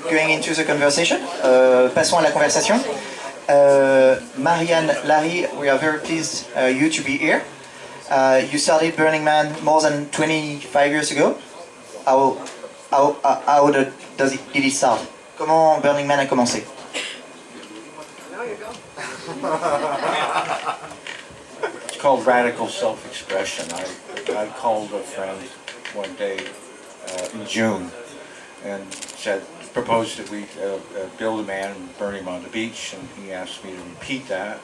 going into the conversation. Passons à la conversation. Marian, Larry, we are very pleased you to be here. You started Burning Man more than 25 years ago. How did it start? Comment Burning Man a commencé? It's called radical self-expression. I called a friend one day in June and proposed that we build a man and burn him on the beach, and he asked me to repeat that,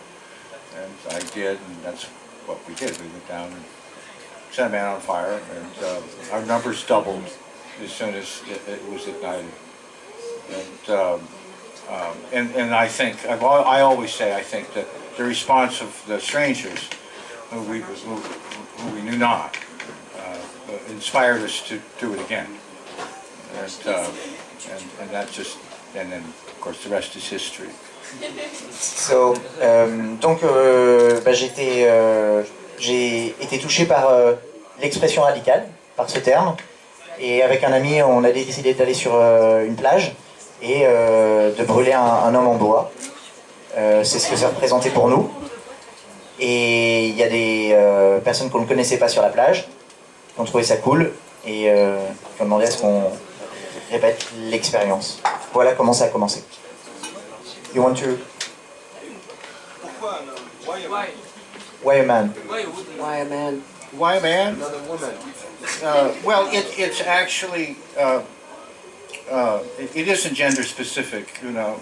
and I did, and that's what we did. We went down and set a man on fire, and our numbers doubled as soon as it was ignited. And I think, I always say, I think that the response of the strangers who we knew not inspired us to do it again. And that just, and then of course the rest is history. So, donc j'ai été touché par l'expression radicale, par ce terme, et avec un ami on a décidé d'aller sur une plage et de brûler un homme en bois. C'est ce que ça représentait pour nous. Et il y a des personnes qu'on ne connaissait pas sur la plage, qui ont trouvé ça cool et qui ont demandé à ce qu'on répète l'expérience. Voilà comment ça a commencé. You want to? Pourquoi un homme? Why a man? Why a man? Why a man? Another woman. Well, it's actually, it isn't gender specific, you know.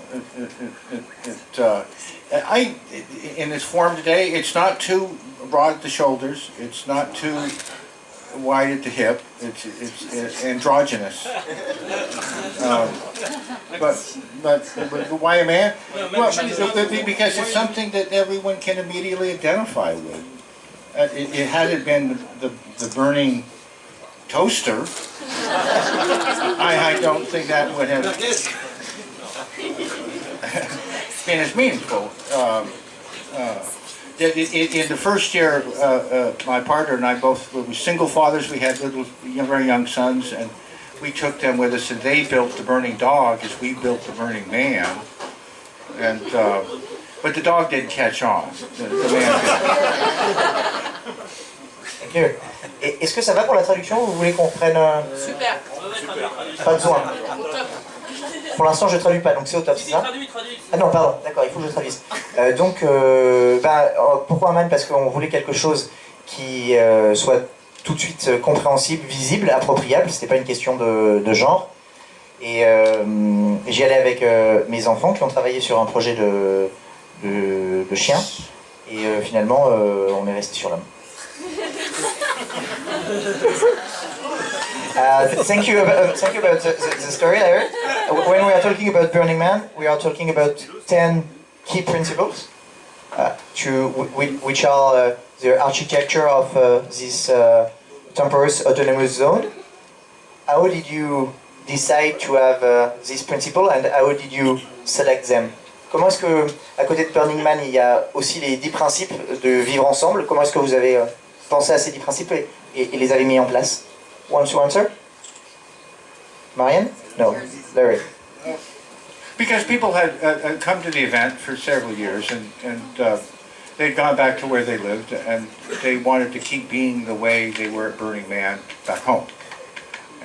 In its form today, it's not too broad at the shoulders, it's not too wide at the hip, it's androgynous. But why a man? Well, because it's something that everyone can immediately identify with. It hadn't been the burning toaster, I don't think that would have been as meaningful. In the first year, my partner and I both were single fathers. We had very young sons, and we took them with us, and they built the burning dog as we built the burning man. And but the dog didn't catch on. The man did. Est-ce que ça va pour la traduction ou vous voulez qu'on prenne... Super. Pas besoin. Pour l'instant je traduis pas, donc c'est au top, c'est ça? Ah non, pardon, d'accord, il faut que je traduise. Pourquoi un man? Parce qu'on voulait quelque chose qui soit tout de suite compréhensible, visible, appropriable, c'était pas une question de genre. Et j'y allais avec mes enfants qui ont travaillé sur un projet de chien, et finalement on est resté sur l'homme. Thank you about the story, Larry. When we are talking about Burning Man, we are talking about 10 key principles, which are the architecture of this temporary autonomous zone. How did you decide to have this principle, and how did you select them? Comment est-ce que, à côté de Burning Man, il y a aussi les 10 principes de vivre ensemble? Comment est-ce que vous avez pensé à ces 10 principes et les avez mis en place? Want to answer? Marian? No, Larry. Because people had come to the event for several years, and they'd gone back to where they lived, and they wanted to keep being the way they were at Burning Man back home.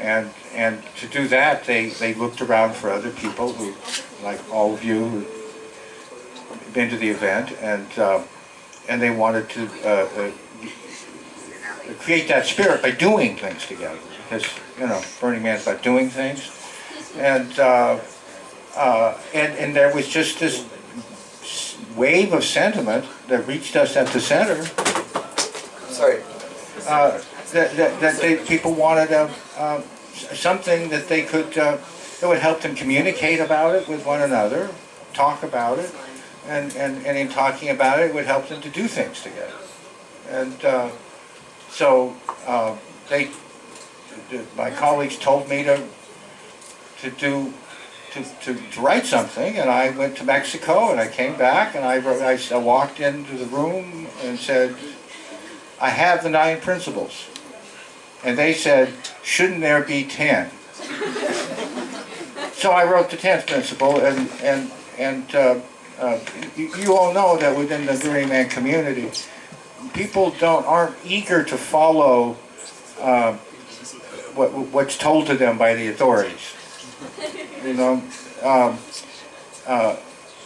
And to do that, they looked around for other people who, like all of you, who'd been to the event, and they wanted to create that spirit by doing things together, because Burning Man's about doing things, and there was just this wave of sentiment that reached us at the center. Sorry. That people wanted something that they could that would help them communicate about it with one another, talk about it, and in talking about it would help them to do things together, and. So my colleagues told me to write something, and I went to Mexico, and I came back, and I walked into the room and said, I have the 9 principles. And they said, shouldn't there be 10? So I wrote the 10th principle, and you all know that within the Burning Man community, people aren't eager to follow what's told to them by the authorities. You know,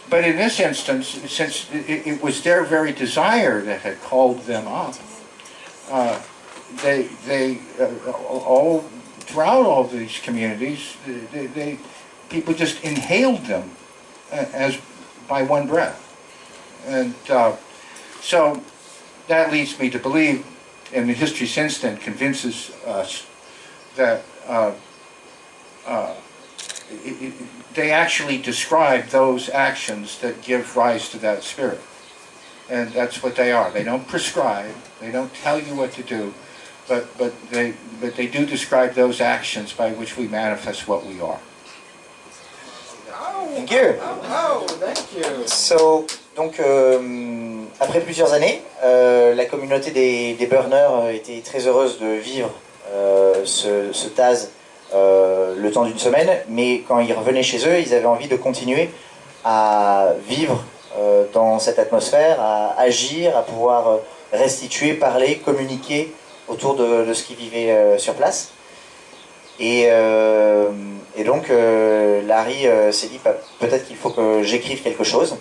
but in this instance, since it was their very desire that had called them up, they all throughout all these communities, people just inhaled them as by one breath, and so that leads me to believe, and the history since then convinces us that they actually describe those actions that give rise to that spirit, and that's what they are. They don't prescribe, they don't tell you what to do, but they do describe those actions by which we manifest what we are. Thank you. Oh, thank you. So, donc, après plusieurs années, la communauté des burners était très heureuse de vivre ce TAS le temps d'une semaine, mais quand ils revenaient chez eux, ils avaient envie de continuer à vivre dans cette atmosphère, à agir, à pouvoir restituer, parler, communiquer autour de ce qu'ils vivaient sur place. Et donc Larry s'est dit peut-être qu'il faut que j'écrive quelque chose.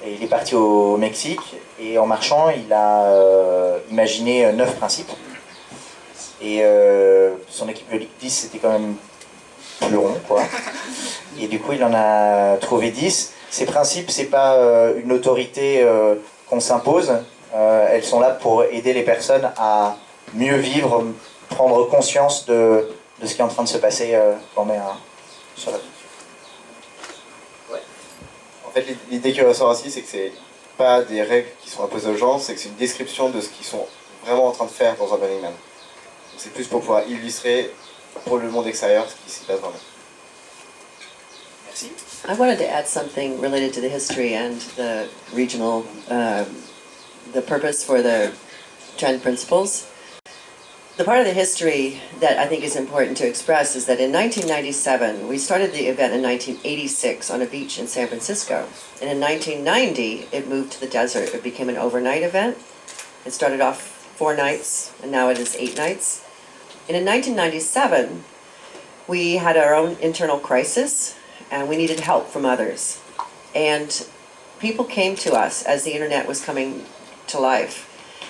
Et il est parti au Mexique et en marchant il a imaginé 9 principes. Et son équipe de 10 c'était quand même plus rond quoi. Et du coup il en a trouvé 10. Ces principes c'est pas une autorité qu'on s'impose. Elles sont là pour aider les personnes à mieux vivre, prendre conscience de ce qui est en train de se passer quand on met sur la... Ouais. En fait, l'idée qui ressort ici, c'est que c'est pas des règles qui sont imposées aux gens, c'est que c'est une description de ce qu'ils sont vraiment en train de faire dans un Burning Man. C'est plus pour pouvoir illustrer pour le monde extérieur ce qui s'y passe vraiment. Merci. I wanted to add something related to the history and the regional, the purpose for the 10 principles. The part of the history that I think is important to express is that in 1997, we started the event in 1986 on a beach in San Francisco. And in 1990, it moved to the desert. It became an overnight event. It started off 4 nights, and now it is 8 nights. And in 1997, we had our own internal crisis, and we needed help from others. And people came to us as the internet was coming to life,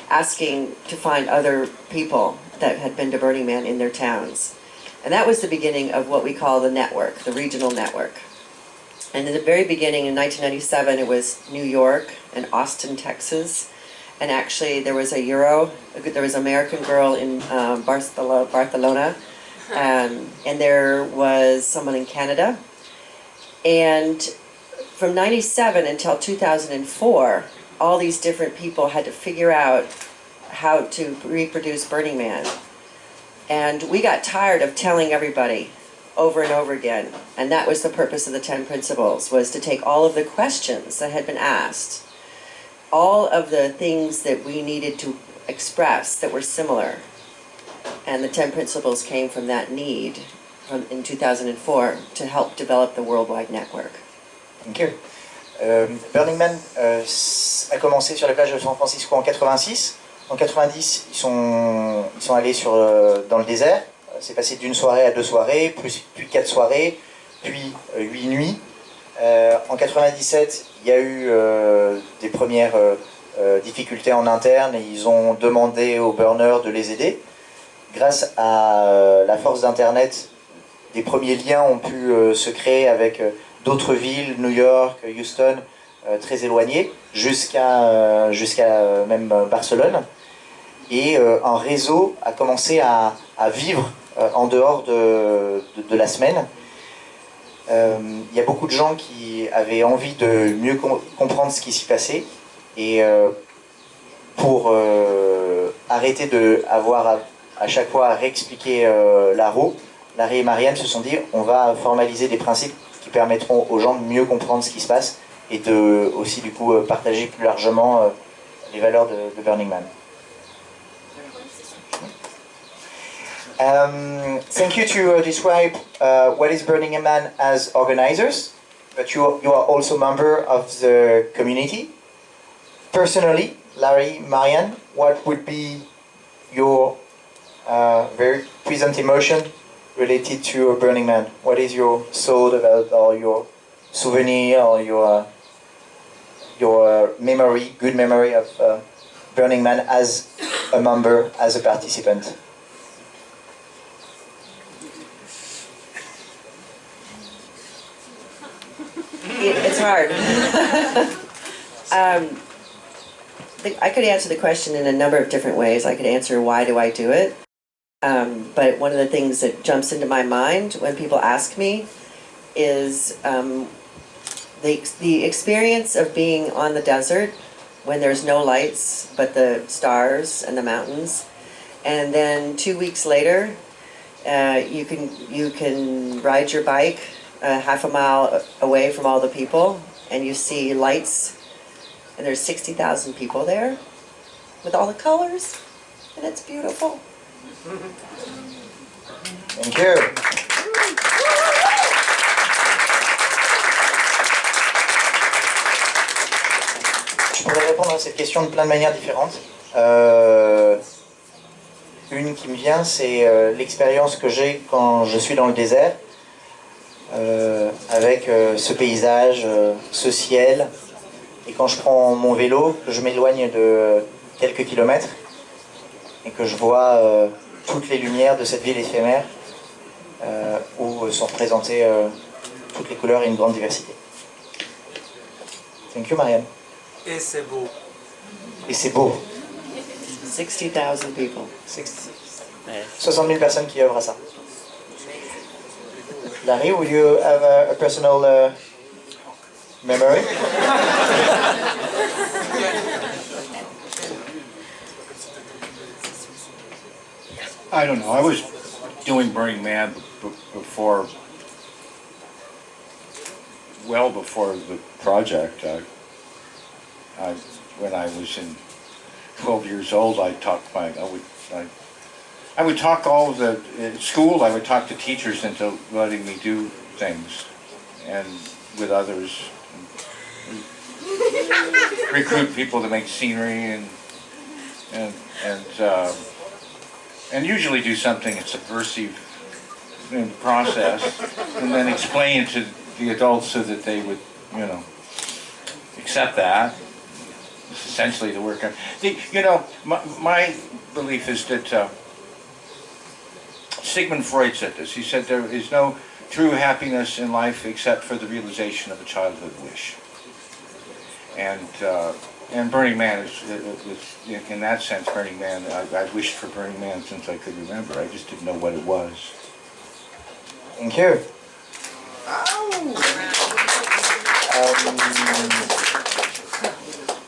asking to find other people that had been to Burning Man in their towns. And that was the beginning of what we call the network, the regional network. And in the very beginning, in 1997, it was New York and Austin, Texas. And actually, there was an American girl in Barcelona, and there was someone in Canada. And from 97 until 2004, all these different people had to figure out how to reproduce Burning Man. And we got tired of telling everybody over and over again. And that was the purpose of the 10 principles, was to take all of the questions that had been asked, all of the things that we needed to express that were similar. And the 10 principles came from that need in 2004 to help develop the worldwide network. Thank you. Burning Man a commencé sur la plage de San Francisco en 86. En 90, ils sont allés dans le désert. C'est passé d'une soirée à 2 soirées, puis 4 soirées, puis 8 nuits. En 97, il y a eu des premières difficultés en interne et ils ont demandé aux burners de les aider. Grâce à la force d'Internet, des premiers liens ont pu se créer avec d'autres villes, New York, Houston, très éloignées, jusqu'à même Barcelone. Et un réseau a commencé à vivre en dehors de la semaine. Il y a beaucoup de gens qui avaient envie de mieux comprendre ce qui s'y passait. Et pour arrêter d'avoir à chaque fois à réexpliquer la roue, Larry et Marian se sont dit on va formaliser des principes qui permettront aux gens de mieux comprendre ce qui se passe et de aussi du coup partager plus largement les valeurs de Burning Man. Thank you to describe what is Burningman as organizers, but you are also member of the community. Personally, Larry, Marian, what would be your very present emotion related to Burning Man? What is your thought about, or your souvenir, or your memory, good memory of Burning Man as a member, as a participant? It's hard. I could answer the question in a number of different ways. I could answer why do I do it, but one of the things that jumps into my mind when people ask me is the experience of being on the desert when there's no lights but the stars and the mountains, and then 2 weeks later you can ride your bike half a mile away from all the people and you see lights. And there's 60,000 people there with all the colors, and it's beautiful. Thank you. Je pourrais répondre à cette question de plein de manières différentes. Une qui me vient, c'est l'expérience que j'ai quand je suis dans le désert, avec ce paysage, ce ciel. Et quand je prends mon vélo, que je m'éloigne de quelques kilomètres et que je vois toutes les lumières de cette ville éphémère où sont représentées toutes les couleurs et une grande diversité. Thank you, Marian. Et c'est beau. Et c'est beau. 60,000 people. 60 000 personnes qui œuvrent à ça. Larry, will you have a personal memory? I don't know. I was doing Burning Man before, well before the project. When I was 12 years old, I would talk all of the at school. I would talk the teachers into letting me do things, and with others, recruit people to make scenery and usually do something subversive in the process, and then explain it to the adults so that they would, accept that. It's essentially the work. My belief is that Sigmund Freud said this. He said there is no true happiness in life except for the realization of a childhood wish. And Burning Man is in that sense, Burning Man, I've wished for Burning Man since I could remember. I just didn't know what it was. Thank you.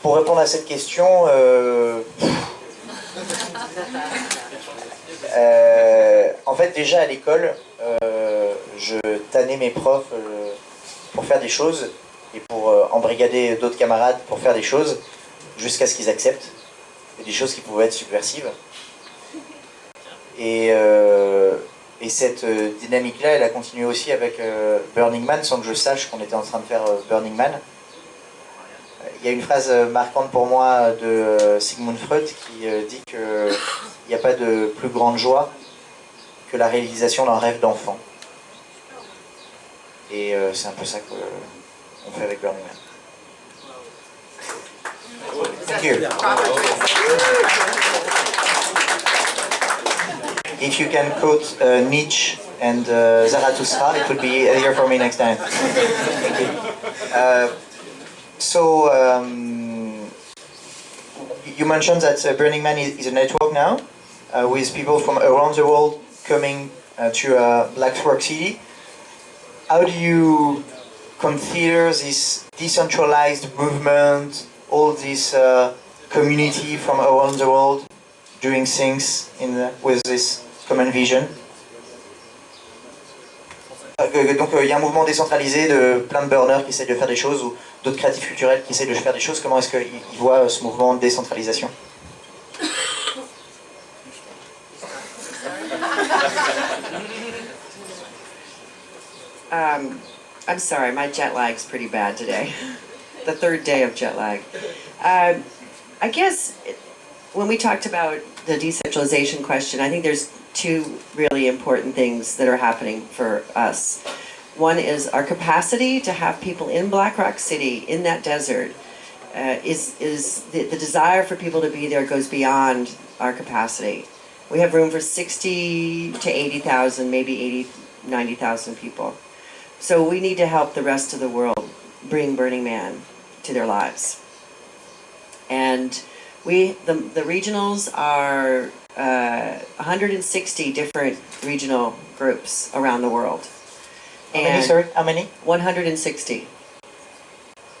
Pour répondre à cette question, en fait déjà à l'école, je tannais mes profs pour faire des choses et pour embrigader d'autres camarades pour faire des choses jusqu'à ce qu'ils acceptent, et des choses qui pouvaient être subversives. Et cette dynamique-là, elle a continué aussi avec Burning Man, sans que je sache qu'on était en train de faire Burning Man. Il y a une phrase marquante pour moi de Sigmund Freud qui dit qu'il n'y a pas de plus grande joie que la réalisation d'un rêve d'enfant. Et c'est un peu ça qu'on fait avec Burningman. Thank you. If you can quote Nietzsche and Zarathustra, it would be easier for me next time. Thank you. You mentioned that Burning Man is a network now, with people from around the world coming to Black Rock City. How do you consider this decentralized movement, all this community from around the world doing things with this common vision? Donc il y a un mouvement décentralisé de plein de burners qui essayent de faire des choses, ou d'autres créatifs culturels qui essayent de faire des choses. Comment est-ce qu'ils voient ce mouvement de décentralisation? I'm sorry, my jet lag's pretty bad today. The third day of jet lag. I guess when we talked about the decentralization question, I think there's two really important things that are happening for us. One is our capacity to have people in Black Rock City, in that desert, is the desire for people to be there goes beyond our capacity. We have room for 60 to 80,000, maybe 80, 90,000 people. So we need to help the rest of the world bring Burning Man to their lives. And the regionals are 160 different regional groups around the world. How many, sorry? How many? 160.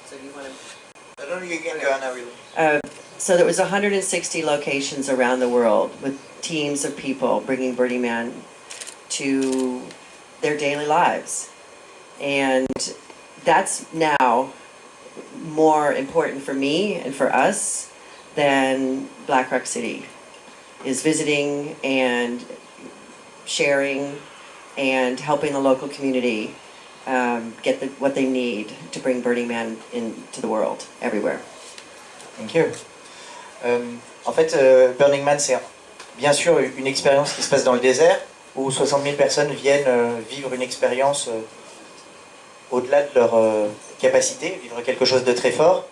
So do you want to? I don't know, you can go now, really. So there was 160 locations around the world with teams of people bringing Burning Man to their daily lives. And that's now more important for me and for us than Black Rock City is visiting and sharing and helping the local community get what they need to bring Burning Man into the world, everywhere. Thank you. En fait, Burning Man, c'est bien sûr une expérience qui se passe dans le désert, où 60 000 personnes viennent vivre une expérience au-delà de leur capacité, vivre quelque chose de très fort.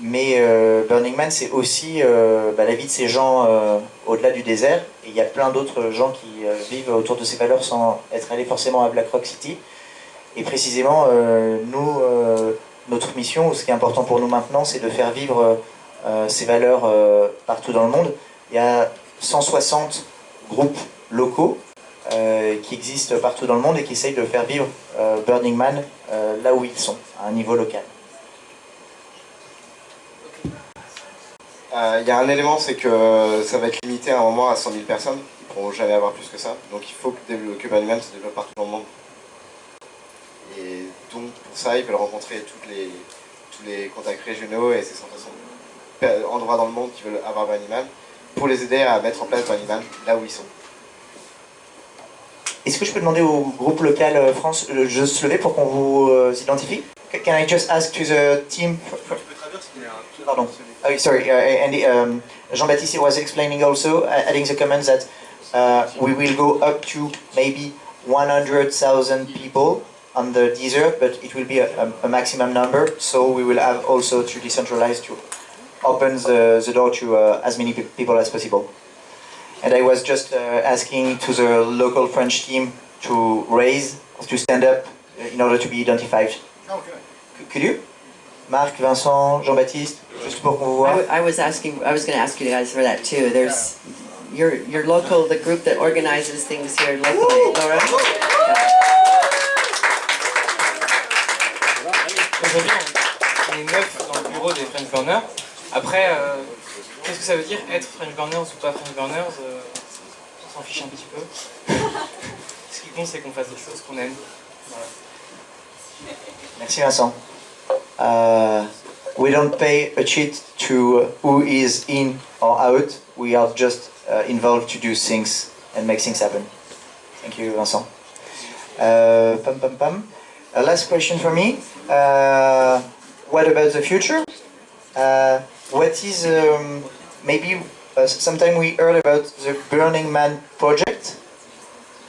Mais Burning Man, c'est aussi la vie de ces gens au-delà du désert. Et il y a plein d'autres gens qui vivent autour de ces valeurs sans être allés forcément à Black Rock City. Et précisément, nous, notre mission, ou ce qui est important pour nous maintenant, c'est de faire vivre ces valeurs partout dans le monde. Il y a 160 groupes locaux qui existent partout dans le monde et qui essayent de faire vivre Burning Man là où ils sont, à un niveau local. Il y a un élément, c'est que ça va être limité à un moment à 100 000 personnes. Ils ne pourront jamais avoir plus que ça. Donc il faut que Burning Man se développe partout dans le monde. Et donc pour ça, ils veulent rencontrer tous les contacts régionaux et ces 160 endroits dans le monde qui veulent avoir Burning Man pour les aider à mettre en place Burning Man là où ils sont. Est-ce que je peux demander au groupe local France de se lever pour qu'on vous identifie? Can I just ask to the team? Pardon. Oh, sorry. And Jean-Baptiste was explaining also, adding the comments that we will go up to maybe 100,000 people on the desert, but it will be a maximum number. So we will have also to decentralize to open the door to as many people as possible. And I was just asking to the local French team to stand up in order to be identified. Okay. Could you? Marc, Vincent, Jean-Baptiste, juste pour qu'on vous voit. I was going to ask you guys for that too. There's your local, the group that organizes things here locally. Laura? Aujourd'hui, on est 9 dans le bureau des FrenchBurners. Après, qu'est-ce que ça veut dire être FrenchBurners ou pas FrenchBurners on s'en fiche un petit peu. Ce qui compte, c'est qu'on fasse des choses qu'on aime. Voilà. Merci Vincent. We don't pay a cheat to who is in or out. We are just involved to do things and make things happen. Thank you, Vincent. Last question for me. What about the future? What is maybe sometime we heard about the Burning Man project?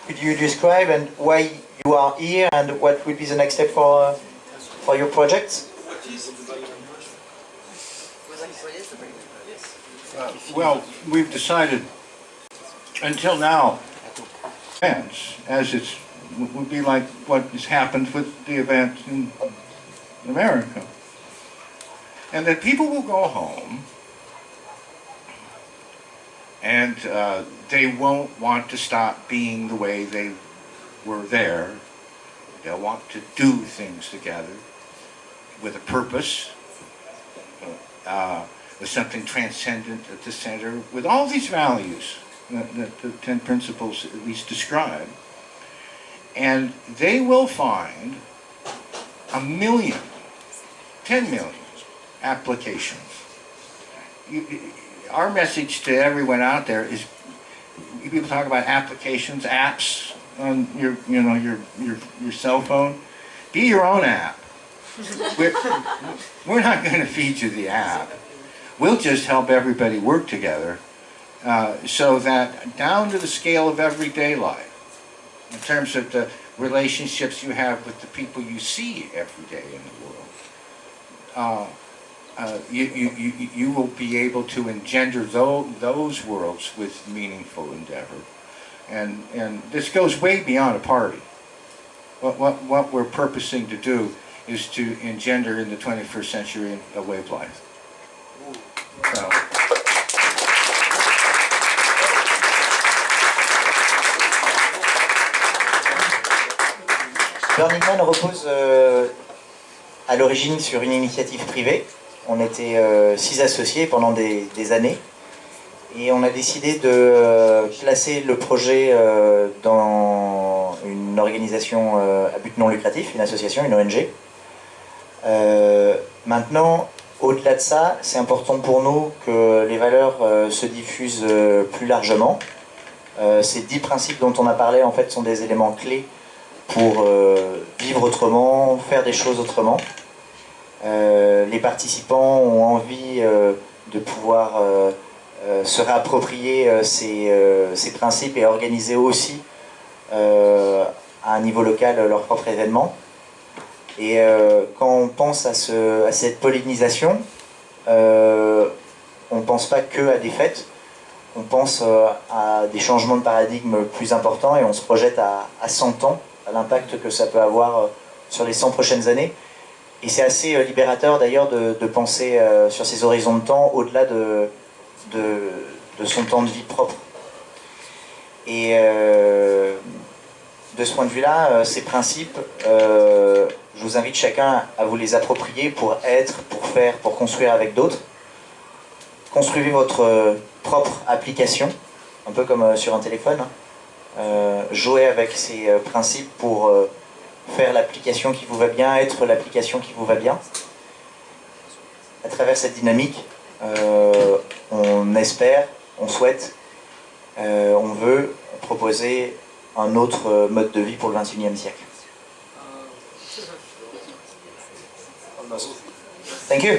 Could you describe and why you are here and what would be the next step for your project? Well, we've decided until now, Fance, as it would be like what has happened with the event in America. And that people will go home and they won't want to stop being the way they were there. They'll want to do things together with a purpose, with something transcendent at the center, with all these values that the 10 principles at least describe. And they will find 1 million, 10 million applications. Our message to everyone out there is, people talk about applications, apps on your cell phone. be your own app. We're not going to feed you the app. We'll just help everybody work together so that down to the scale of everyday life, in terms of the relationships you have with the people you see every day in the world, you will be able to engender those worlds with meaningful endeavor. And this goes way beyond a party. What we're purposing to do is to engender in the 21st century a way of life. So. Burningman repose à l'origine sur une initiative privée. On était 6 associés pendant des années et on a décidé de placer le projet dans une organisation à but non lucratif, une association, une ONG. Maintenant, au-delà de ça, c'est important pour nous que les valeurs se diffusent plus largement. Ces 10 principes dont on a parlé en fait sont des éléments clés pour vivre autrement, faire des choses autrement. Les participants ont envie de pouvoir se réapproprier ces principes et organiser aussi à un niveau local leurs propres événements. Et quand on pense à cette pollinisation, on ne pense pas que à des fêtes, on pense à des changements de paradigme plus importants et on se projette à 100 ans, à l'impact que ça peut avoir sur les 100 prochaines années. Et c'est assez libérateur d'ailleurs de penser sur ces horizons de temps au-delà de son temps de vie propre. Et de ce point de vue-là, ces principes, je vous invite chacun à vous les approprier pour être, pour faire, pour construire avec d'autres. Construisez votre propre application, un peu comme sur un téléphone. Jouez avec ces principes pour faire l'application qui vous va bien, être l'application qui vous va bien. À travers cette dynamique, on espère, on souhaite, on veut proposer un autre mode de vie pour le XXIe siècle. Thank you.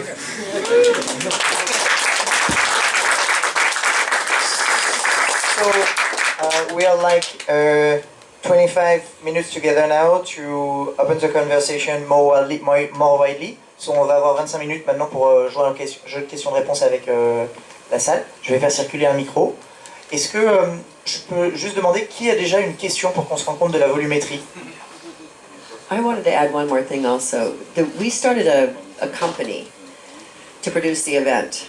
So we are like 25 minutes together now to open the conversation more widely. So on va avoir 25 minutes maintenant pour jouer un jeu de questions-réponses avec la salle. Je vais faire circuler un micro. Est-ce que je peux juste demander qui a déjà une question pour qu'on se rende compte de la volumétrie? I wanted to add one more thing also. We started a company to produce the event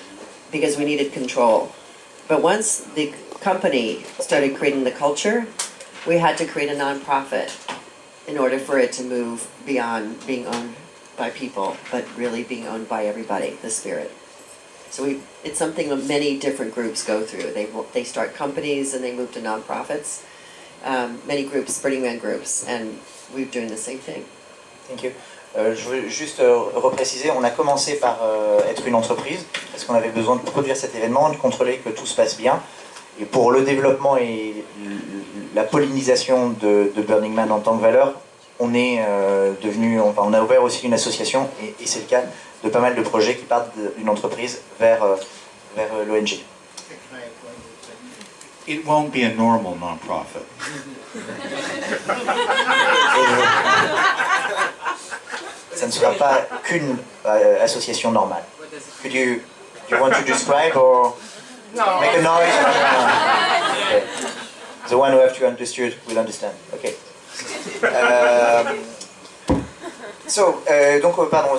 because we needed control. But once the company started creating the culture, we had to create a nonprofit in order for it to move beyond being owned by people, but really being owned by everybody, the spirit. So it's something that many different groups go through. They start companies and they move to nonprofits. Many groups, Burningman groups, and we're doing the same thing. Thank you. Je veux juste repréciser, on a commencé par être une entreprise, parce qu'on avait besoin de produire cet événement, de contrôler que tout se passe bien. Et pour le développement et la pollinisation de Burningman en tant que valeur, on est on a ouvert aussi une association, et c'est le cas de pas mal de projets qui partent d'une entreprise vers l'ONG. It won't be a normal non-profit. Ça ne sera pas qu'une association normale. Do you want to describe or make a noise? Okay. The one who have to understood will understand. Okay. Pardon,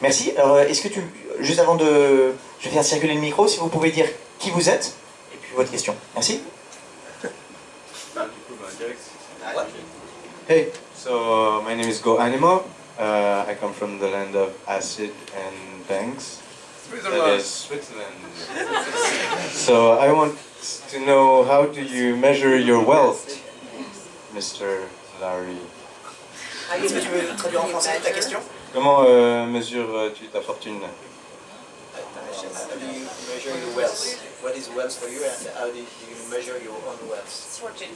merci. Alors, est-ce que juste avant je vais faire circuler le micro, si vous pouvez dire qui vous êtes et puis votre question. Merci. Hey, so my name is Go Animo. I come from the land of acid and banks. That is Switzerland. So I want to know, how do you measure your wealth, Mr. Larry? Est-ce que tu veux traduire en français ta question? Comment mesures-tu ta fortune? How do you measure your wealth? What is wealth for you and how do you measure your own wealth? Fortune.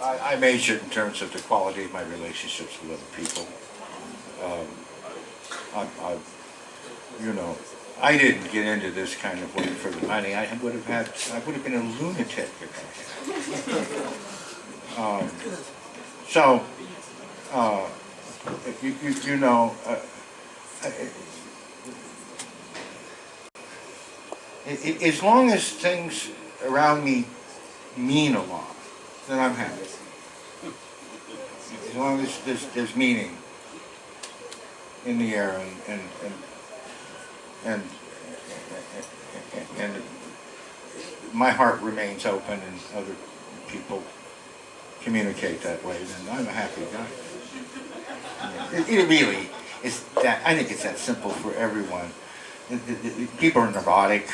I measure it in terms of the quality of my relationships with other people. You know, I didn't get into this kind of work for the money. I would have been a lunatic if I had. You know, as long as things around me mean a lot, then I'm happy. As long as there's meaning in the air and my heart remains open and other people communicate that way, then I'm a happy guy. It really is that. I think it's that simple for everyone. People are neurotic.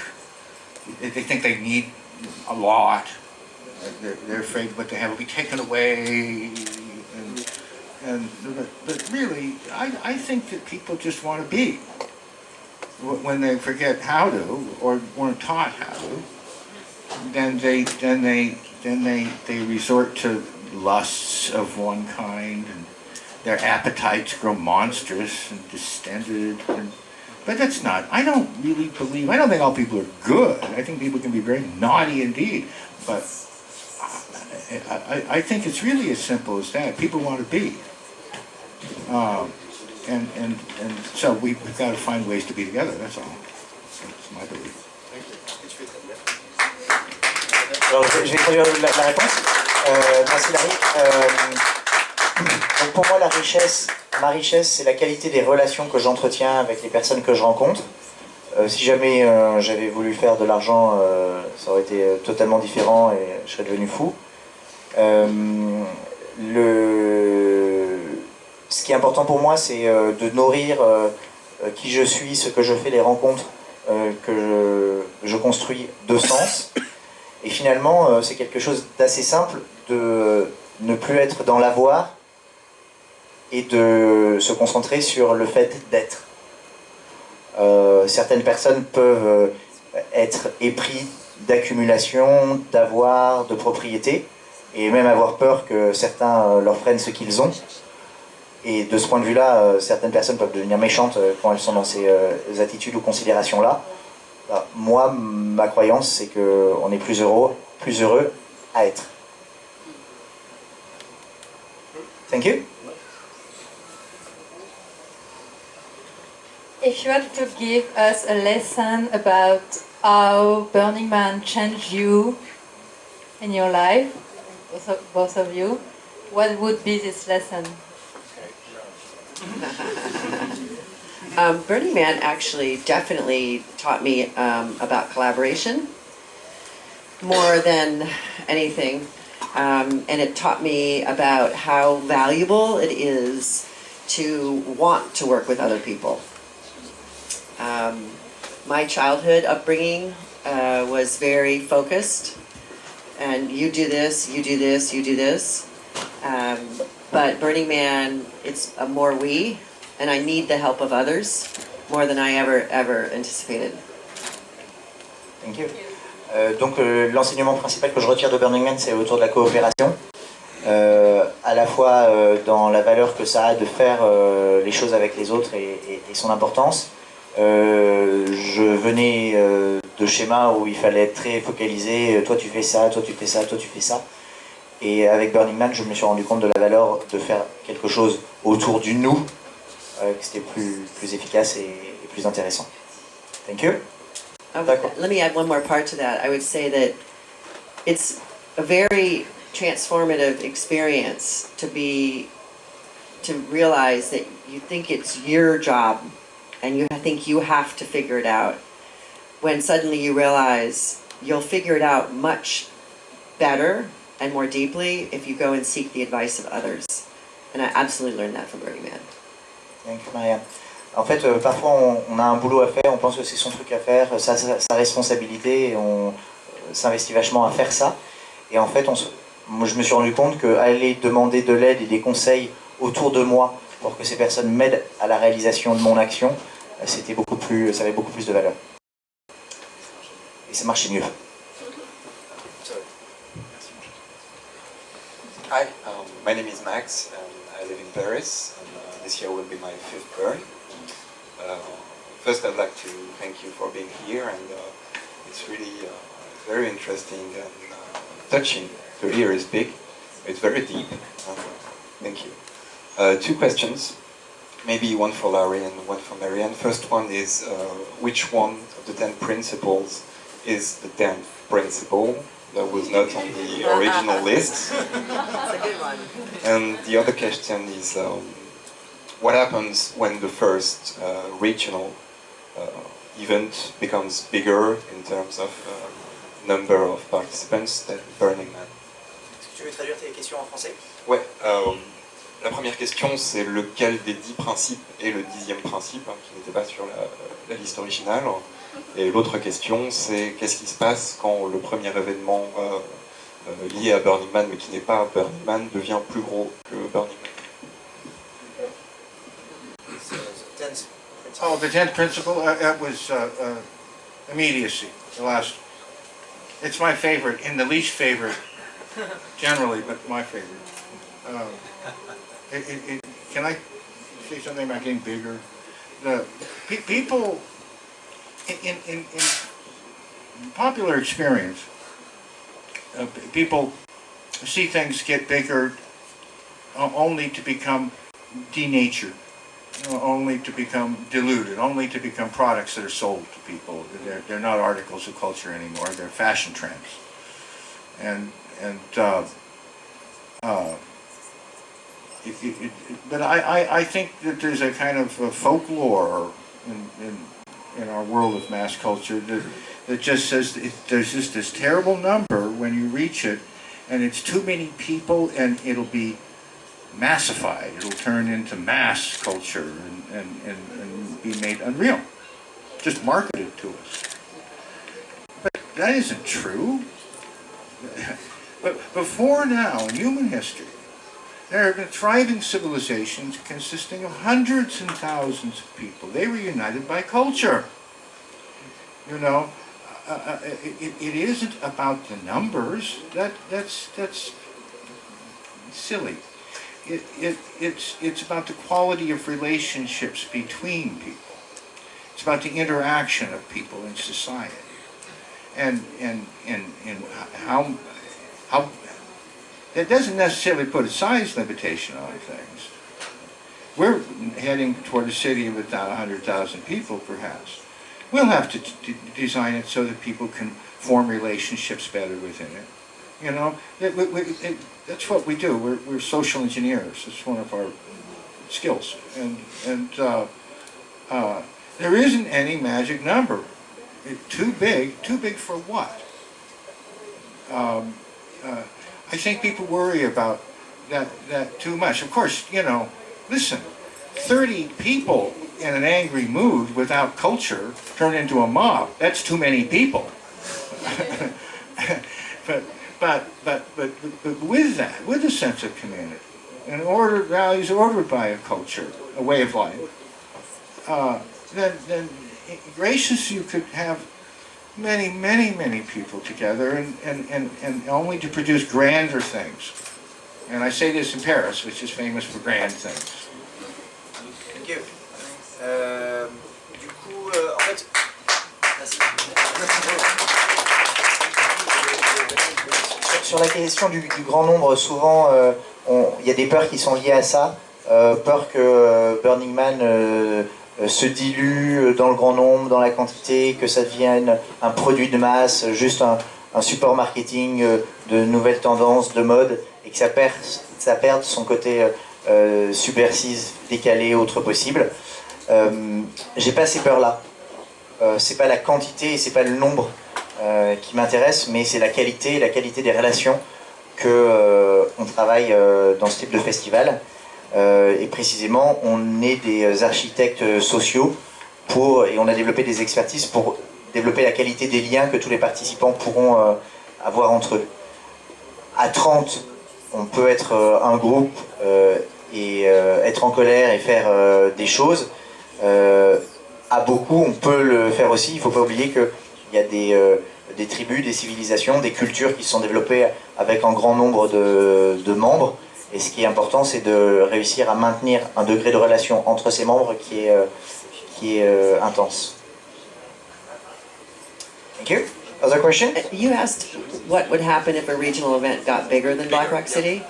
They think they need a lot. They're afraid what they have will be taken away. But really, I think that people just want to be. When they forget how to, or weren't taught how to, then they resort to lusts of one kind, and their appetites grow monstrous and distended. But that's not. I don't think all people are good. I think people can be very naughty indeed. But I think it's really as simple as that. People want to be. And so we've got to find ways to be together, that's all. That's my belief. Alors, je vais traduire la réponse. Merci Larry. Donc pour moi, ma richesse, c'est la qualité des relations que j'entretiens avec les personnes que je rencontre. Si jamais j'avais voulu faire de l'argent, ça aurait été totalement différent et je serais devenu fou. Ce qui est important pour moi, c'est de nourrir qui je suis, ce que je fais, les rencontres que je construis de sens. Et finalement, c'est quelque chose d'assez simple de ne plus être dans l'avoir et de se concentrer sur le fait d'être. Certaines personnes peuvent être épris d'accumulation, d'avoir, de propriété, et même avoir peur que certains leur prennent ce qu'ils ont. Et de ce point de vue-là, certaines personnes peuvent devenir méchantes quand elles sont dans ces attitudes ou considérations-là. Moi, ma croyance, c'est qu'on est plus heureux à être. Thank you. If you had to give us a lesson about how Burning Man changed you in your life, both of you, what would be this lesson? Burning Man actually definitely taught me about collaboration more than anything. And it taught me about how valuable it is to want to work with other people. My childhood upbringing was very focused, and you do this, you do this, you do this. But Burning Man, it's a more we, and I need the help of others more than I ever anticipated. Thank you. Donc l'enseignement principal que je retire de Burning Man, c'est autour de la coopération, à la fois dans la valeur que ça a de faire les choses avec les autres et son importance. Je venais de schémas où il fallait être très focalisé, toi tu fais ça, toi tu fais ça, toi tu fais ça. Et avec Burning Man, je me suis rendu compte de la valeur de faire quelque chose autour du nous, que c'était plus efficace et plus intéressant. Thank you. Let me add one more part to that. I would say that it's a very transformative experience to realize that you think it's your job and you think you have to figure it out, when suddenly you realize you'll figure it out much better and more deeply if you go and seek the advice of others. And I absolutely learned that from Burning Man. Thank you, Marian. En fait, parfois on a un boulot à faire, on pense que c'est son truc à faire, sa responsabilité, et on s'investit vachement à faire ça. Et en fait, moi, je me suis rendu compte qu'aller demander de l'aide et des conseils autour de moi pour que ces personnes m'aident à la réalisation de mon action, ça avait beaucoup plus de valeur. Et ça marchait mieux. My name is Max, and I live in Paris, and this year will be my 5th burn. First, I'd like to thank you for being here, and it's really very interesting and touching to hear is big. It's very deep. Thank you. 2 questions, maybe one for Larry and one for Marian. First one is, which one of the 10 principles is the 10th principle that was not on the original list? That's a good one. And the other question is, what happens when the first regional event becomes bigger in terms of number of participants than Burning Man? Est-ce que tu veux traduire tes questions en français? Ouais, la première question c'est lequel des 10 principes est le 10e principe, qui n'était pas sur la liste originale. Et l'autre question c'est qu'est-ce qui se passe quand le premier événement lié à Burning Man mais qui n'est pas Burning Man devient plus gros que Burning Man. Oh, the 10th principle, that was immediacy, the last. It's my favorite, and the least favorite, generally, but my favorite. Can I say something about getting bigger? The people, in popular experience, people see things get bigger only to become denatured. Only to become diluted, only to become products that are sold to people. They're not articles of culture anymore, they're fashion trends. But I think that there's a kind of a folklore in our world of mass culture that just says there's just this terrible number when you reach it, and it's too many people and it'll be massified, it'll turn into mass culture and be made unreal, just marketed to us. But that isn't true. But before now, in human history, there have been thriving civilizations consisting of hundreds and thousands of people. They were united by culture. You know, it isn't about the numbers. That's silly. It's about the quality of relationships between people. It's about the interaction of people in society, and how that doesn't necessarily put a size limitation on things. We're heading toward a city of about 100,000 people, perhaps. We'll have to design it so that people can form relationships better within it. You know, that's what we do. We're social engineers. It's one of our skills. And there isn't any magic number. Too big for what? I think people worry about that too much. Of course, you know, listen, 30 people in an angry mood without culture turn into a mob. That's too many people. But with that, with a sense of community, and values ordered by a culture, a way of life, then gracious you could have many people together and only to produce grander things. And I say this in Paris, which is famous for grand things. Thank you. Du coup, en fait, sur la question du grand nombre, souvent, il y a des peurs qui sont liées à ça. Peur que Burning Man se dilue dans le grand nombre, dans la quantité, que ça devienne un produit de masse, juste un support marketing de nouvelles tendances, de mode, et que ça perde son côté subversif, décalé, autre possible. J'ai pas ces peurs-là. C'est pas la quantité et c'est pas le nombre qui m'intéresse, mais c'est la qualité des relations que on travaille dans ce type de festival. Et précisément, on est des architectes sociaux et on a développé des expertises pour développer la qualité des liens que tous les participants pourront avoir entre eux. À 30, on peut être un groupe et être en colère et faire des choses. À beaucoup, on peut le faire aussi. Il ne faut pas oublier qu'il y a des tribus, des civilisations, des cultures qui se sont développées avec un grand nombre de membres Et ce qui est important, c'est de réussir à maintenir un degré de relation entre ses membres qui est intense. Thank you. Other question? You asked what would happen if a regional event got bigger than Black Rock City.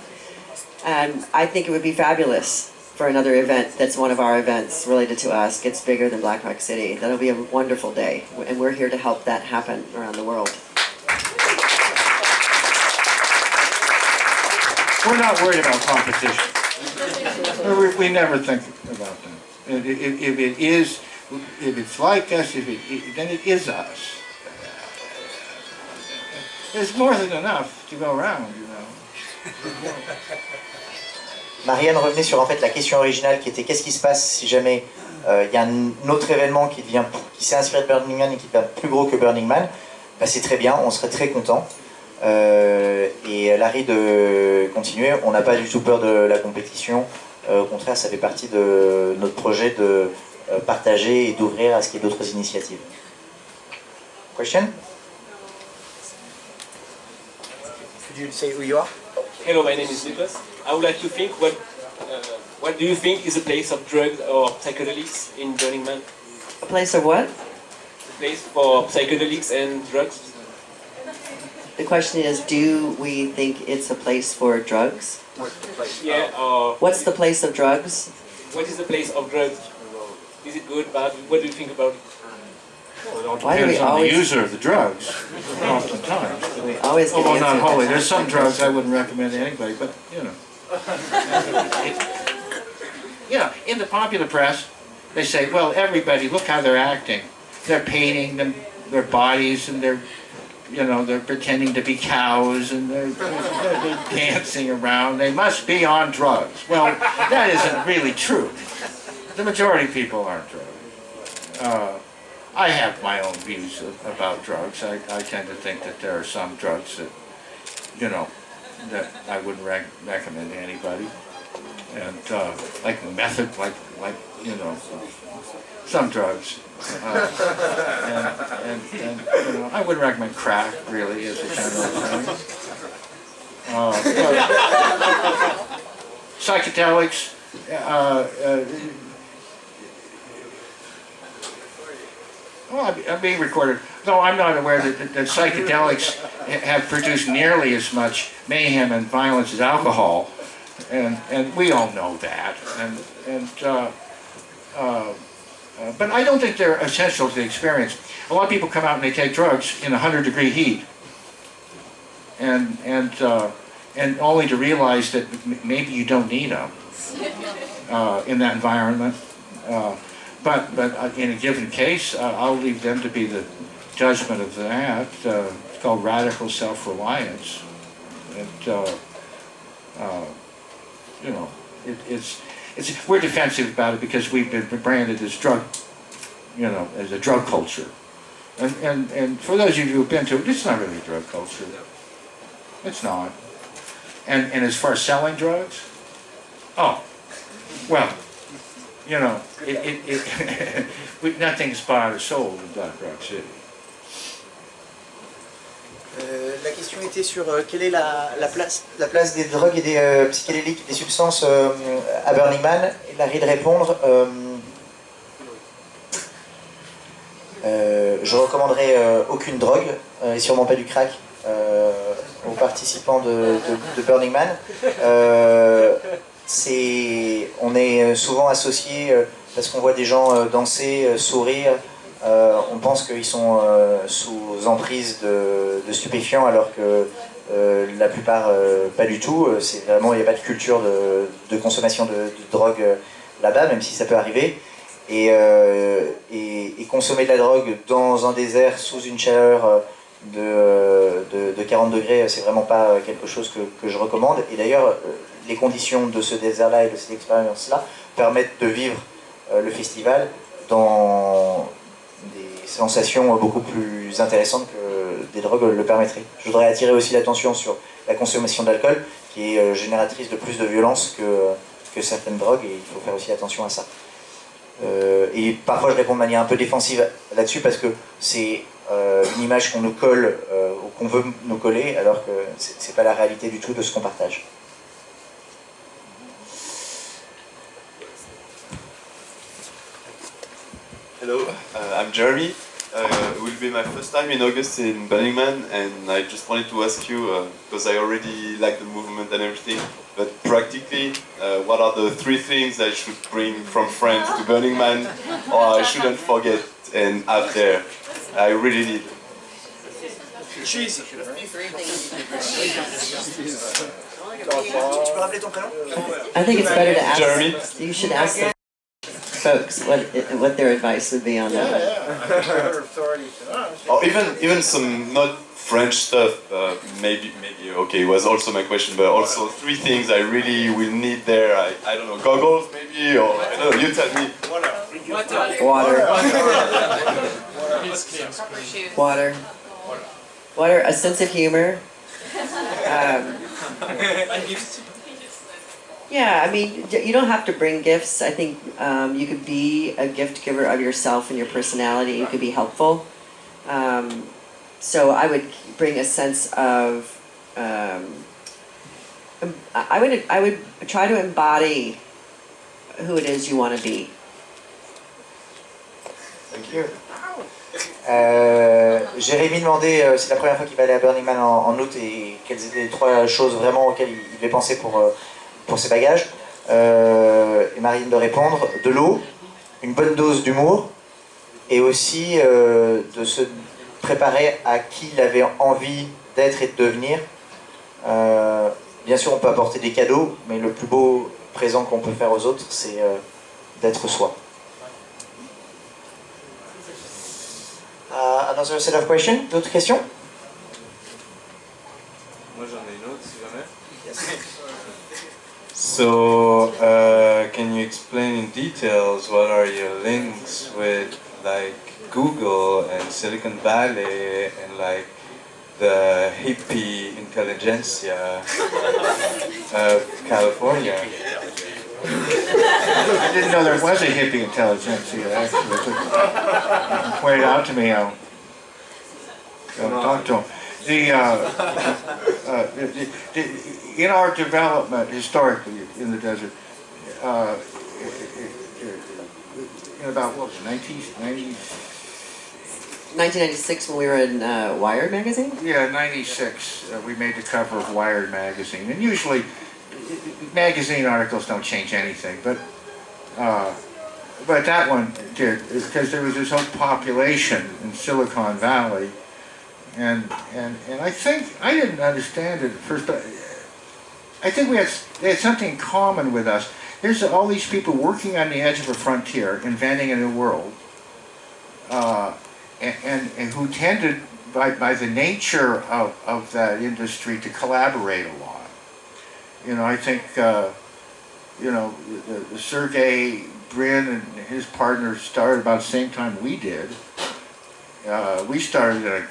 And I think it would be fabulous for another event that's one of our events related to us gets bigger than Black Rock City. That'll be a wonderful day. And we're here to help that happen around the world. We're not worried about competition. We never think about that. If it's like us, then it is us. There's more than enough to go around, you know. Marian revenait sur en fait la question originale qui était qu'est-ce qui se passe si jamais il y a un autre événement qui s'est inspiré de Burning Man et qui devient plus gros que Burning Man. Bah, c'est très bien, on serait très content. Et Larry de continuer, on n'a pas du tout peur de la compétition. Au contraire, ça fait partie de notre projet de partager et d'ouvrir à ce qu'il y ait d'autres initiatives. Question? Could you say who you are? Hello, my name is Nicholas. I would like to think what do you think is a place of drugs or psychedelics in Burning Man? A place of what? A place for psychedelics and drugs? The question is, do we think it's a place for drugs? Yeah, or... What's the place of drugs? What is the place of drugs? Is it good, bad? What do you think about it? Well, it all Why do we depends on always- the user of the drugs, oftentimes. We always get Although answers not that wholly. way. There's some drugs I wouldn't recommend to anybody, but, you know. You know, in the popular press, they say, well, everybody, look how they're acting. They're painting their bodies and they're pretending to be cows and they're dancing around. They must be on drugs. Well, that isn't really true. The majority of people aren't drugs. I have my own views about drugs. I tend to think that there are some drugs that, you know, that I wouldn't recommend to anybody. And like method, like you know, some drugs. And you know, I wouldn't recommend crack really as a general thing. Psychedelics. Well, I'm being recorded. No, I'm not aware that psychedelics have produced nearly as much mayhem and violence as alcohol, and we all know that. But I don't think they're essential to the experience. A lot of people come out and they take drugs in 100-degree heat, and only to realize that maybe you don't need them in that environment. But in a given case, I'll leave them to be the judgment of that. It's called radical self-reliance. And, you know, we're defensive about it because we've been branded as drug, you know, as a drug culture. And for those of you who've been to it, it's not really a drug culture. It's not. And as far as selling drugs, oh, well, you know, nothing's bought or sold in Black Rock City. La question était sur quelle est la place des drogues et des psychédéliques, des substances à Burning Man. Et Larry de répondre, je recommanderais aucune drogue, et sûrement pas du crack, aux participants de Burning Man. On est souvent associé, parce qu'on voit des gens danser, sourire, on pense qu'ils sont sous emprise de stupéfiants, alors que la plupart pas du tout. C'est vraiment, il n'y a pas de culture de consommation de drogue là-bas, même si ça peut arriver. Et consommer de la drogue dans un désert sous une chaleur de 40 degrés, c'est vraiment pas quelque chose que je recommande. Et d'ailleurs, les conditions de ce désert-là et de cette expérience-là permettent de vivre le festival dans des sensations beaucoup plus intéressantes que des drogues le permettraient. Je voudrais attirer aussi l'attention sur la consommation d'alcool, qui est génératrice de plus de violence que certaines drogues, et il faut faire aussi attention à ça. Et parfois je réponds de manière un peu défensive là-dessus, parce que c'est une image qu'on nous colle, ou qu'on veut nous coller, alors que c'est pas la réalité du tout de ce qu'on partage. Hello, I'm Jeremy. It will be my first time in August in Burningman, and I just wanted to ask you, because I already like the movement and everything, but practically, what are the 3 things I should bring from France to Burningman, or I shouldn't forget and have there? I really need. Cheese. I think it's better to ask. Jeremy? You should ask the folks what their advice would be on that. Or even some not French stuff. Maybe okay. Was also my question, but also 3 things I really will need there. I don't know, goggles maybe, or I don't know. You tell me. Water, a sense of humor. Yeah, I mean, you don't have to bring gifts. I think you could be a gift giver of yourself and your personality. You could be helpful. So I would bring a sense of. I would try to embody who it is you want to be. Thank you. Jérémy demandait c'est la première fois qu'il va aller à Burning Man en août et quelles étaient les 3 choses vraiment auxquelles il devait penser pour ses bagages. Et Marian de répondre, de l'eau, une bonne dose d'humour et aussi de se préparer à qui il avait envie d'être et de devenir. Bien sûr on peut apporter des cadeaux, mais le plus beau présent qu'on peut faire aux autres c'est d'être soi. Another set of questions? D'autres questions? Moi j'en ai une autre si jamais. Yes. So, can you explain in details what are your links with like Google and Silicon Valley and like the hippie intelligentsia of California? I didn't know there was a hippie intelligentsia, actually. Pointed out to me, I'll talk to him. In our development, historically, in the desert, in about, what was it, 1996 when we were in Wired magazine? Yeah, 96, we made the cover of Wired magazine. And usually, magazine articles don't change anything, but that one did, because there was this whole population in Silicon Valley, and I think, I didn't understand it at first, but I think they had something in common with us. There's all these people working on the edge of a frontier, inventing a new world, and who tended, by the nature of that industry, to collaborate a lot. You know, I think, you know, the Sergey Brin and his partners started about the same time we did. We started in a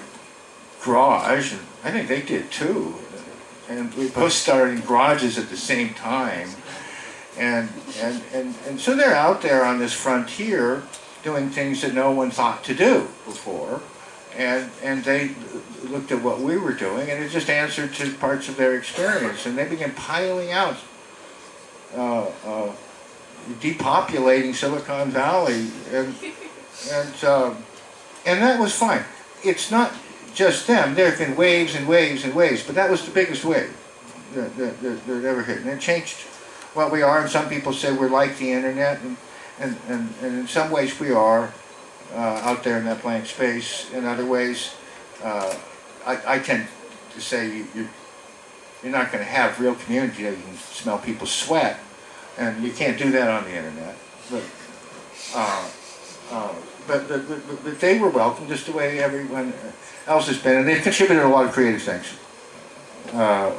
garage, and I think they did too. And we both started in garages at the same time. And so they're out there on this frontier doing things that no one thought to do before. And they looked at what we were doing, and it just answered to parts of their experience. And they began piling out, depopulating Silicon Valley, and that was fine. It's not just them. There have been waves and waves and waves, but that was the biggest wave that ever hit, and it changed what we are. And some people say we're like the internet, and in some ways we are. Out there in that blank space. In other ways, I tend to say you're not going to have real community. You can smell people sweat, and you can't do that on the internet. But they were welcome just the way everyone else has been, and they've contributed a lot of creative things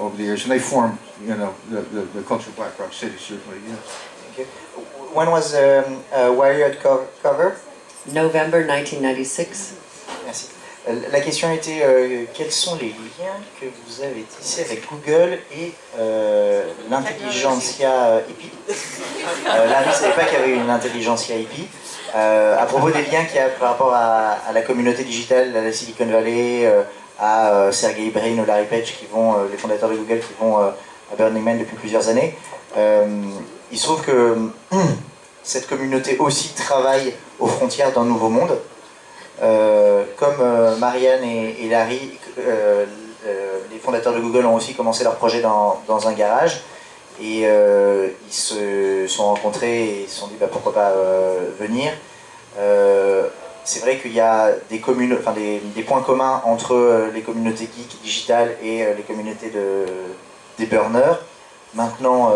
over the years, and they formed, you know, the culture of Black Rock City, certainly. Yes. Okay. When was Wired cover? November 1996. Merci. La question était quels sont les liens que vous avez tissés avec Google et l'intelligentsia hippie. Larry ne savait pas qu'il y avait une intelligentsia hippie. À propos des liens qu'il y a par rapport à la communauté digitale, à la Silicon Valley, à Sergey Brin ou Larry Page, qui vont, les fondateurs de Google, qui vont à Burning Man depuis plusieurs années. Il se trouve que cette communauté aussi travaille aux frontières d'un nouveau monde. Comme Marian et Larry, les fondateurs de Google ont aussi commencé leur projet dans un garage. Et ils se sont rencontrés et ils se sont dit bah, pourquoi pas venir. C'est vrai qu'il y a des points communs entre les communautés geeks digitales et les communautés des burners. Maintenant,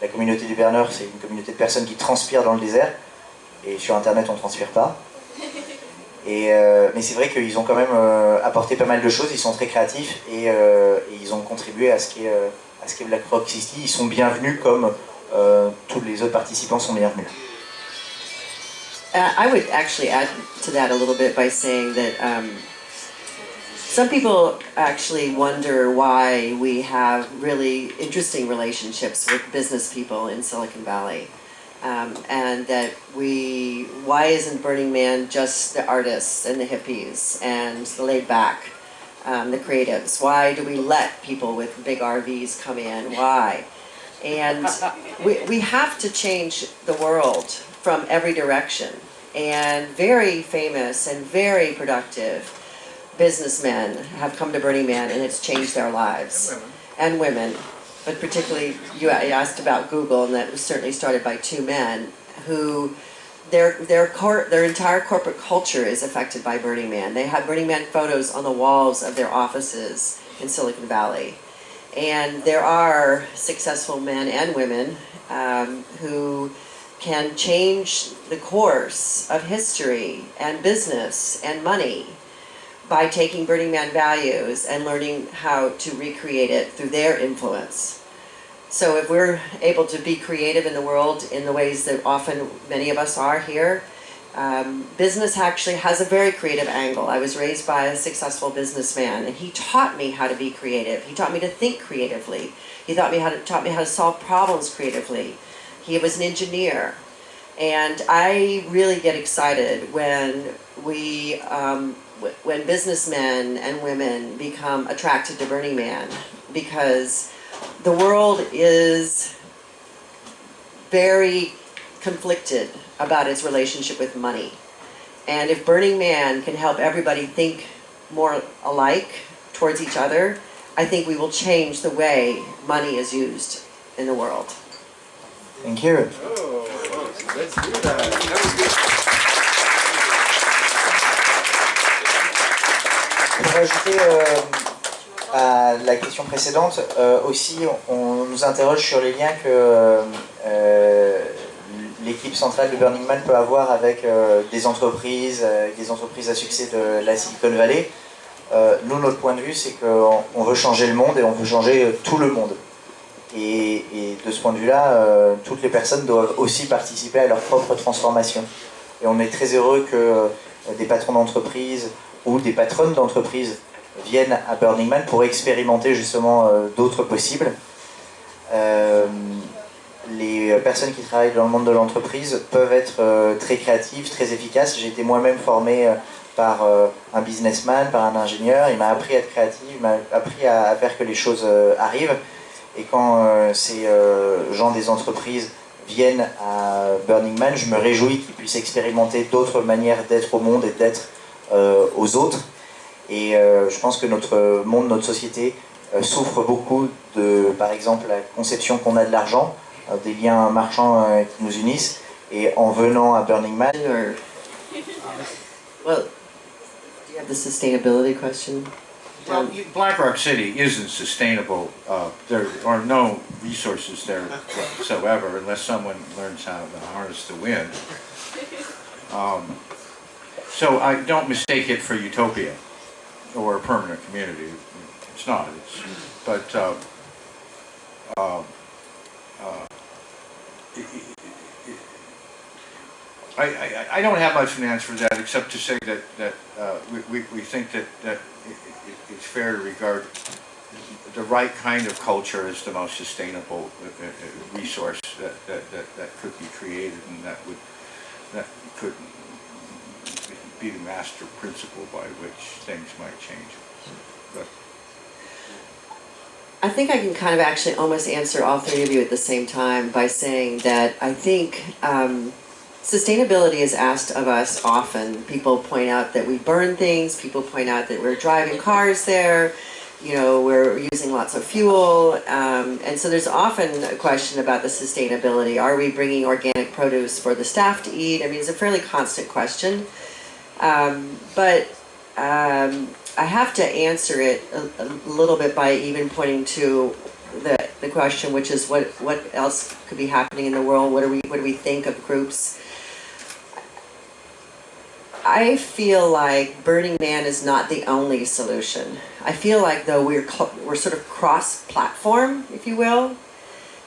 la communauté des burners, c'est une communauté de personnes qui transpirent dans le désert. Et sur Internet, on ne transpire pas. Mais c'est vrai qu'ils ont quand même apporté pas mal de choses. Ils sont très créatifs et ils ont contribué à ce qu'est BlackRock 60. Ils sont bienvenus comme tous les autres participants sont bienvenus. I would actually add to that a little bit by saying that some people actually wonder why we have really interesting relationships with business people in Silicon Valley. And that why isn't Burning Man just the artists and the hippies and the laid back, the creatives? Why do we let people with big RVs come in? Why? And we have to change the world from every direction. And very famous and very productive businessmen have come to Burning Man and it's changed their lives. And women. But particularly, you asked about Google, and that was certainly started by two men who, their entire corporate culture is affected by Burning Man. They have Burning Man photos on the walls of their offices in Silicon Valley. And there are successful men and women who can change the course of history and business and money by taking Burning Man values and learning how to recreate it through their influence. So if we're able to be creative in the world in the ways that often many of us are here, business actually has a very creative angle. I was raised by a successful businessman, and he taught me how to be creative. He taught me to think creatively. He taught me how to solve problems creatively. He was an engineer. And I really get excited when when businessmen and women become attracted to Burning Man, because the world is very conflicted about its relationship with money. And if Burning Man can help everybody think more alike towards each other, I think we will change the way money is used in the world. Thank you. Oh, let's do that. That was good. Pour ajouter à la question précédente, aussi on nous interroge sur les liens que l'équipe centrale de Burning Man peut avoir avec des entreprises à succès de la Silicon Valley. Nous, notre point de vue, c'est qu'on veut changer le monde et on veut changer tout le monde. Et de ce point de vue-là, toutes les personnes doivent aussi participer à leur propre transformation. Et on est très heureux que des patrons d'entreprise ou des patronnes d'entreprise viennent à Burning Man pour expérimenter justement d'autres possibles. Les personnes qui travaillent dans le monde de l'entreprise peuvent être très créatives, très efficaces. J'ai été moi-même formé par un businessman, par un ingénieur. Il m'a appris à être créatif, il m'a appris à faire que les choses arrivent. Et quand ces gens des entreprises viennent à Burning Man, je me réjouis qu'ils puissent expérimenter d'autres manières d'être au monde et d'être aux autres. Et je pense que notre monde, notre société souffre beaucoup de, par exemple, la conception qu'on a de l'argent, des liens marchands qui nous unissent. Et en venant à Burning Man... Well, do you have the sustainability question? Well, BlackRock City isn't sustainable. There are no resources there whatsoever unless someone learns how to harness the wind. So I don't mistake it for utopia or a permanent community. It's not. I don't have much of an answer for that except to say that we think that it's fair to regard the right kind of culture as the most sustainable resource that could be created, and that could be the master principle by which things might change. But I think I can kind of actually almost answer all three of you at the same time by saying that I think sustainability is asked of us often. People point out that we burn things, people point out that we're driving cars there, you know, we're using lots of fuel, and so there's often a question about the sustainability. Are we bringing organic produce for the staff to eat? I mean, it's a fairly constant question. But I have to answer it a little bit by even pointing to the question, which is what else could be happening in the world? What do we think of groups? I feel like Burning Man is not the only solution. I feel like though we're sort of cross-platform, if you will,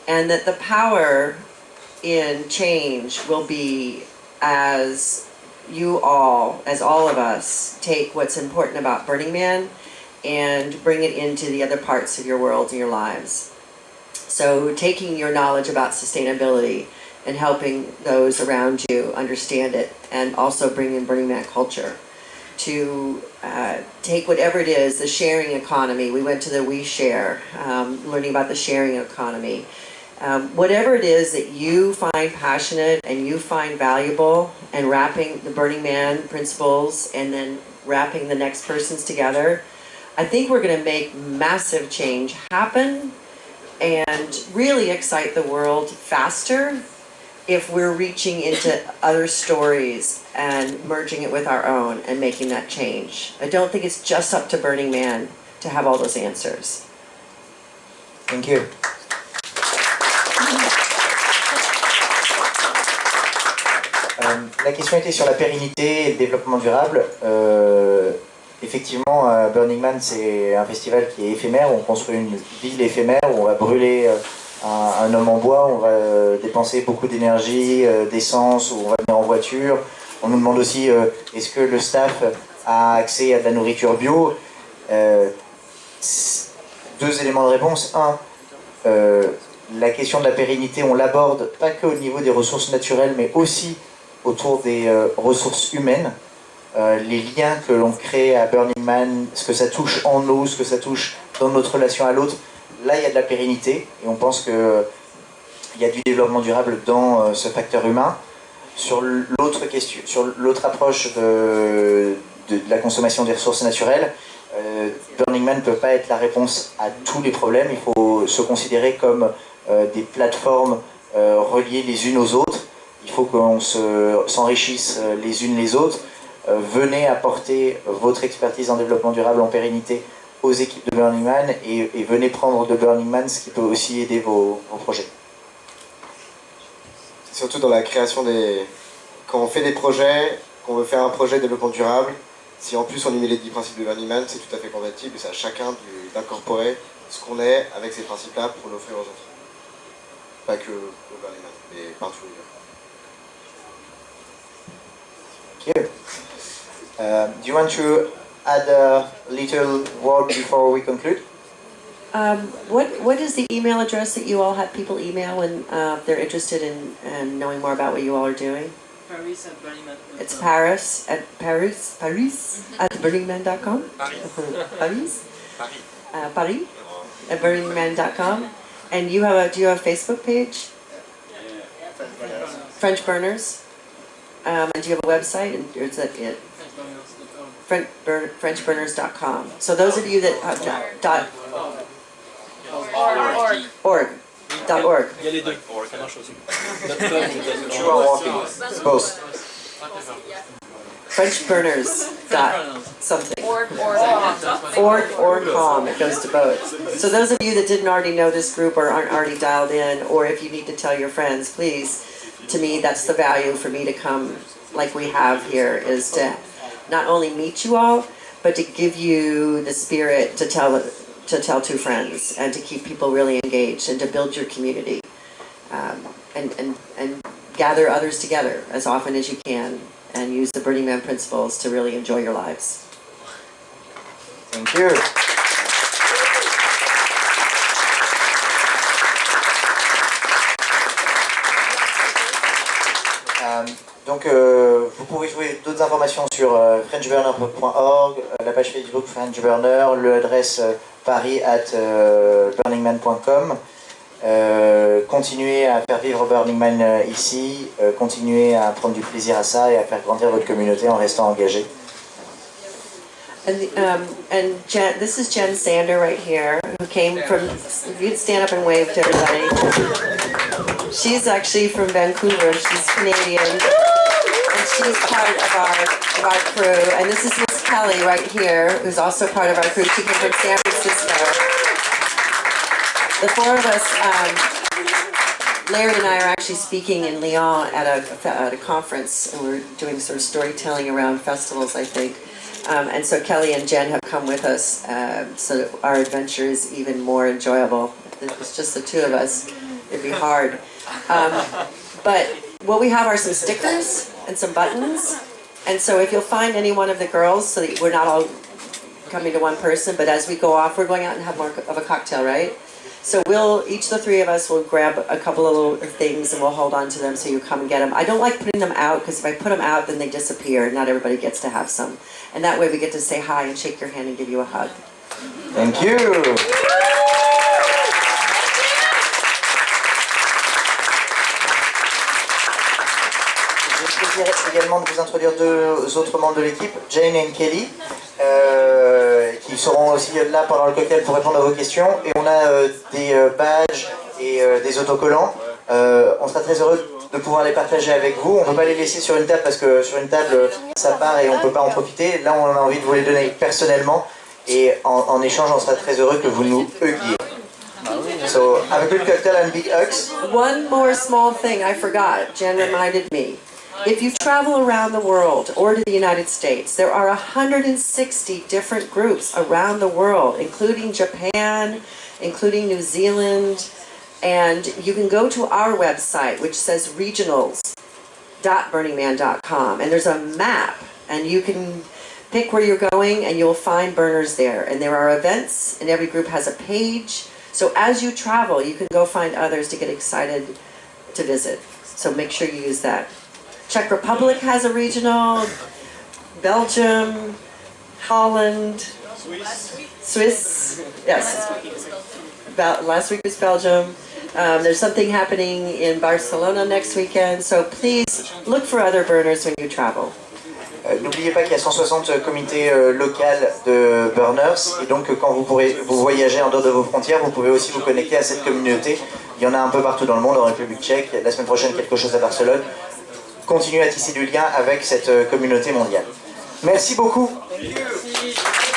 and that the power in change will be as all of us take what's important about Burning Man and bring it into the other parts of your world and your lives. So taking your knowledge about sustainability and helping those around you understand it, and also bring in Burning Man culture to take whatever it is, the sharing economy. We went to the We Share, learning about the sharing economy. Whatever it is that you find passionate and you find valuable, and wrapping the Burning Man principles and then wrapping the next person's together, I think we're going to make massive change happen and really excite the world faster if we're reaching into other stories and merging it with our own and making that change. I don't think it's just up to Burning Man to have all those answers. Thank you. La question était sur la pérennité et le développement durable. Effectivement, Burning Man, c'est un festival qui est éphémère. On construit une ville éphémère où on va brûler un homme en bois, on va dépenser beaucoup d'énergie, d'essence, où on va venir en voiture. On nous demande aussi est-ce que le staff a accès à de la nourriture bio. Deux éléments de réponse. Un, la question de la pérennité, on l'aborde pas que au niveau des ressources naturelles, mais aussi autour des ressources humaines. Les liens que l'on crée à Burning Man, ce que ça touche en nous, ce que ça touche dans notre relation à l'autre, là il y a de la pérennité et on pense qu'il y a du développement durable dans ce facteur humain. Sur l'autre question, sur l'autre approche de la consommation des ressources naturelles, Burning Man ne peut pas être la réponse à tous les problèmes. Il faut se considérer comme des plateformes reliées les unes aux autres. Il faut qu'on s'enrichisse les unes les autres. Venez apporter votre expertise en développement durable, en pérennité aux équipes de Burning Man et venez prendre de Burning Man ce qui peut aussi aider vos projets. Surtout dans la création des... Quand on fait des projets, qu'on veut faire un projet de développement durable, si en plus on y met les 10 principes de Burning Man, c'est tout à fait compatible et c'est à chacun d'incorporer ce qu'on est avec ces principes-là pour l'offrir aux autres. Pas que au Burning Man, mais partout ailleurs. Thank you. Do you want to add a little word before we conclude? What is the email address that you all have people email when they're interested in knowing more about what you all are doing? Paris at Burningman. It's Paris at burningman.com. Paris at burningman.com. And do you have a Facebook page? French Burners. And do you have a website? Or is that it? FrenchBurners.com. So those of you that .org. Il y a les deux. Ça marche aussi. Both. FrenchBurners something. Org or com. It goes to both. So those of you that didn't already know this group or aren't already dialed in, or if you need to tell your friends, please. To me, that's the value for me to come like we have here, is to not only meet you all, but to give you the spirit to tell two friends and to keep people really engaged and to build your community and gather others together as often as you can and use the Burning Man principles to really enjoy your lives. Thank you. Donc vous pouvez trouver d'autres informations sur FrenchBurner.org, la page Facebook FrenchBurner, l'adresse paris@burningman.com. Continuez à faire vivre Burningman ici, continuez à prendre du plaisir à ça et à faire grandir votre communauté en restant engagé. And Jen, this is Jenn Sander right here, who came from, if you'd stand up and wave to everybody. She's actually from Vancouver, she's Canadian, and she's part of our crew. And this is Miss Kelly right here, who's also part of our crew. She came from San Francisco. The four of us, Larry and I are actually speaking in Lyon at a conference, and we're doing sort of storytelling around festivals, I think. And so Kelly and Jen have come with us, so that our adventure is even more enjoyable. If it's just the two of us, it'd be hard. But what we have are some stickers and some buttons. And so if you'll find any one of the girls, so that we're not all coming to one person, but as we go off, we're going out and have more of a cocktail, right? So each the three of us will grab a couple of little things and we'll hold on to them so you come and get them. I don't like putting them out because if I put them out, then they disappear. Not everybody gets to have some. And that way we get to say hi and shake your hand and give you a hug. Thank you. J'ai le plaisir également de vous introduire deux autres membres de l'équipe, Jenn et Kelly, qui seront aussi là pendant le cocktail pour répondre à vos questions. Et on a des badges et des autocollants. On sera très heureux de pouvoir les partager avec vous. On ne peut pas les laisser sur une table parce que sur une table ça part et on ne peut pas en profiter. Là on a envie de vous les donner personnellement et en échange on sera très heureux que vous nous huguiez. So have a good cocktail and big hugs. One more small thing I forgot, Jen reminded me. If you travel around the world or to the United States, there are 160 different groups around the world, including Japan, including New Zealand, and you can go to our website, which says regionals.burningman.com, and there's a map, and you can pick where you're going, and you'll find burners there. And there are events, and every group has a page. So as you travel, you can go find others to get excited to visit. So make sure you use that. Czech Republic has a regional, Belgium, Holland, Swiss, yes. Last week was Belgium. There's something happening in Barcelona next weekend, so please look for other burners when you travel. N'oubliez pas qu'il y a 160 comités locaux de burners et donc quand vous voyagez en dehors de vos frontières, vous pouvez aussi vous connecter à cette communauté. Il y en a un peu partout dans le monde, en République tchèque, la semaine prochaine quelque chose à Barcelone. Continuez à tisser du lien avec cette communauté mondiale. Merci beaucoup. Merci.